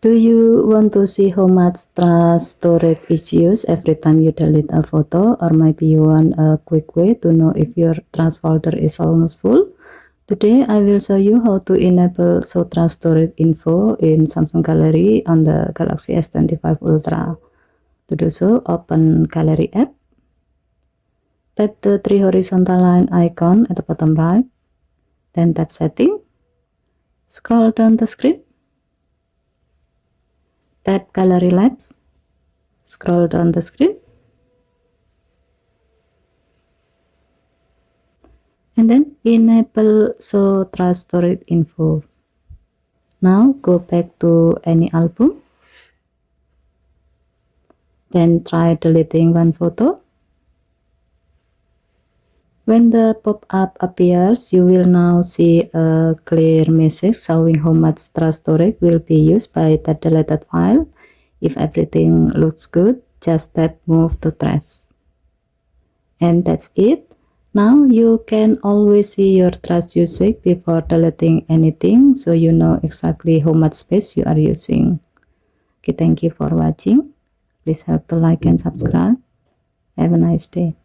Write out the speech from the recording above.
Do you want to see how much trash storage is used every time you delete a photo, or maybe you want a quick way to know if your trash folder is almost full? Today I will show you how to enable show trash storage info in Samsung Gallery on the Galaxy S25 Ultra. To do so, open Gallery app, tap the three horizontal line icon at the bottom right, then tap Setting, scroll down the screen, tap Gallery Labs, scroll down the screen, and then enable show trash storage info. Now go back to any album, then try deleting one photo. When the pop-up appears, you will now see a clear message showing how much trash storage will be used by the deleted file. If everything looks good, just tap Move to Trash. And that's it. Now you can always see your trash usage before deleting anything, so you know exactly how much space you are using. Okay, thank you for watching. Please help to like and subscribe. Have a nice day.